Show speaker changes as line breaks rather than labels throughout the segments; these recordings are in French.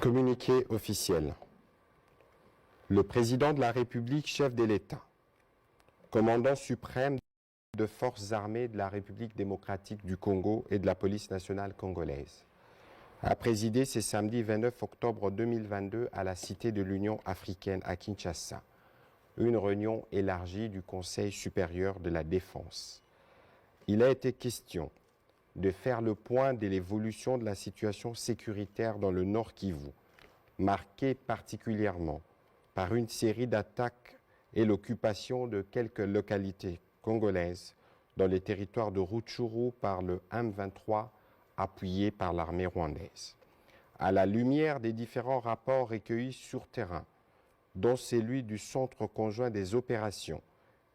Communiqué officiel. Le président de la République, chef de l'État, commandant suprême de forces armées de la République démocratique du Congo et de la police nationale congolaise, a présidé ce samedi 29 octobre 2022 à la Cité de l'Union africaine à Kinshasa, une réunion élargie du Conseil supérieur de la défense. Il a été question de faire le point de l'évolution de la situation sécuritaire dans le Nord Kivu, marquée particulièrement par une série d'attaques et l'occupation de quelques localités congolaises dans les territoires de Rutshuru par le M23 appuyé par l'armée rwandaise. À la lumière des différents rapports recueillis sur terrain, dont celui du Centre conjoint des opérations,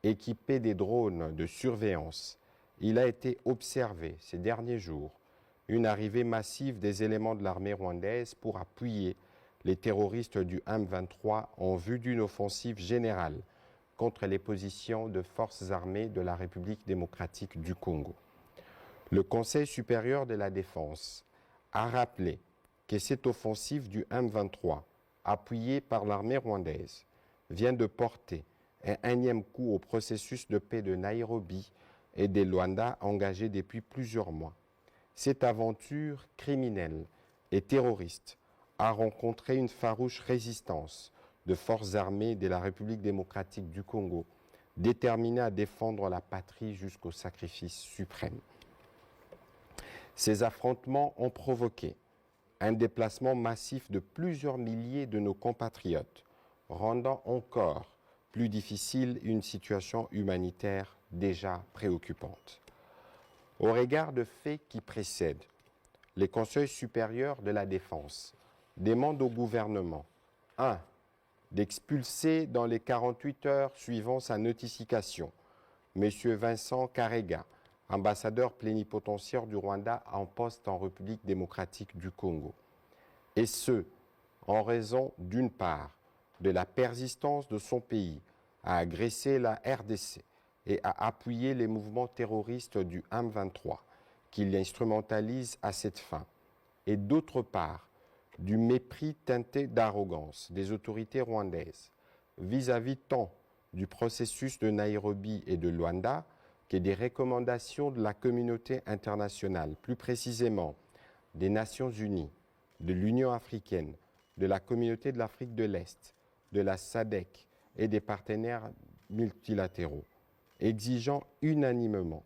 équipé des drones de surveillance, il a été observé ces derniers jours une arrivée massive des éléments de l'armée rwandaise pour appuyer les terroristes du M23 en vue d'une offensive générale contre les positions de forces armées de la République démocratique du Congo. Le Conseil supérieur de la défense a rappelé que cette offensive du M23, appuyée par l'armée rwandaise, vient de porter un énième coup au processus de paix de Nairobi et de Luanda engagé depuis plusieurs mois. Cette aventure criminelle et terroriste a rencontré une farouche résistance de forces armées de la République démocratique du Congo, déterminées à défendre la patrie jusqu'au sacrifice suprême. Ces affrontements ont provoqué un déplacement massif de plusieurs milliers de nos compatriotes, rendant encore plus difficile une situation humanitaire déjà préoccupante. Au regard de faits qui précèdent, les conseils supérieurs de la défense demandent au gouvernement 1. D'expulser dans les 48 heures suivant sa notification M. Vincent Karega, ambassadeur plénipotentiaire du Rwanda en poste en République démocratique du Congo. Et ce, en raison d'une part de la persistance de son pays à agresser la RDC et à appuyer les mouvements terroristes du M23 qu'il instrumentalise à cette fin, et d'autre part du mépris teinté d'arrogance des autorités rwandaises vis-à-vis tant du processus de Nairobi et de Luanda que des recommandations de la communauté internationale, plus précisément des Nations Unies, de l'Union africaine, de la Communauté de l'Afrique de l'Est, de la SADC et des partenaires multilatéraux, exigeant unanimement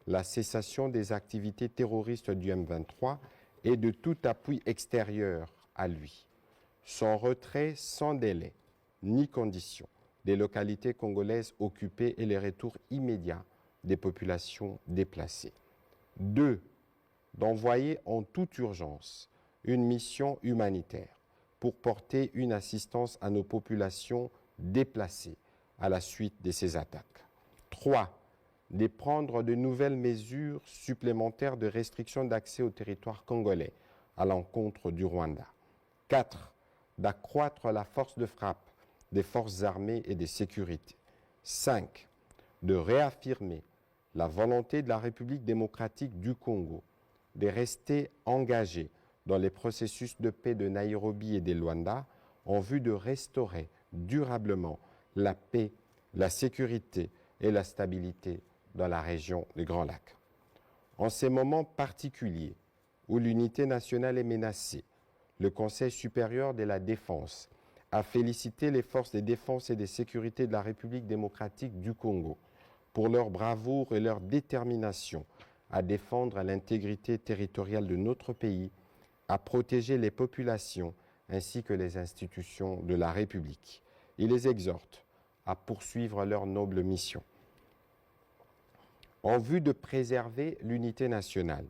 la cessation des activités terroristes du M23 et de tout appui extérieur à lui, son retrait sans délai ni condition des localités congolaises occupées et les retours immédiats des populations déplacées. 2. D'envoyer en toute urgence une mission humanitaire pour porter une assistance à nos populations déplacées à la suite de ces attaques. 3. De prendre de nouvelles mesures supplémentaires de restriction d'accès au territoire congolais à l'encontre du Rwanda. 4. D'accroître la force de frappe des forces armées et de sécurité. 5. De réaffirmer la volonté de la République démocratique du Congo de rester engagée dans les processus de paix de Nairobi et de Luanda en vue de restaurer durablement la paix, la sécurité et la stabilité dans la région du Grand Lac. En ces moments particuliers où l'unité nationale est menacée, le Conseil supérieur de la défense a félicité les forces de défense et de sécurité de la République démocratique du Congo pour leur bravoure et leur détermination à défendre l'intégrité territoriale de notre pays, à protéger les populations ainsi que les institutions de la République. Il les exhorte à poursuivre leur noble mission. En vue de préserver l'unité nationale,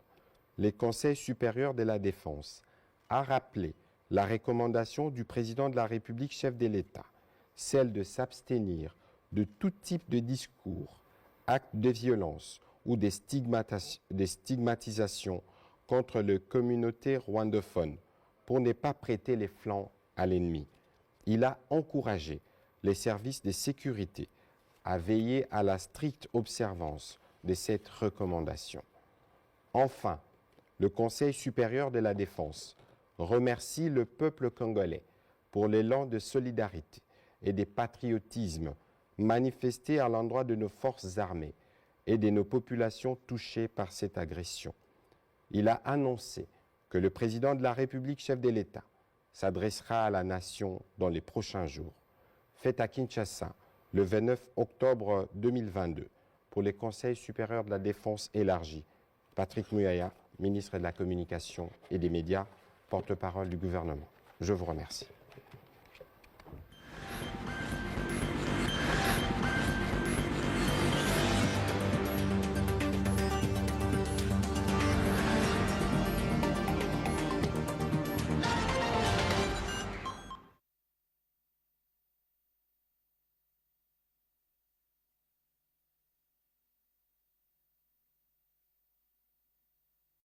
le Conseil supérieur de la défense a rappelé la recommandation du président de la République, chef de l'État, celle de s'abstenir de tout type de discours, actes de violence ou des stigmatisations contre les communautés rwandophones pour ne pas prêter les flancs à l'ennemi. Il a encouragé les services de sécurité à veiller à la stricte observance de cette recommandation. Enfin, le Conseil supérieur de la défense remercie le peuple congolais pour l'élan de solidarité et de patriotisme manifesté à l'endroit de nos forces armées et de nos populations touchées par cette agression. Il a annoncé que le président de la République, chef de l'État, s'adressera à la nation dans les prochains jours. Fait à Kinshasa le 29 octobre 2022 pour les Conseils supérieurs de la défense élargie. Patrick Muyaya, ministre de la Communication et des Médias, porte-parole du gouvernement. Je vous remercie.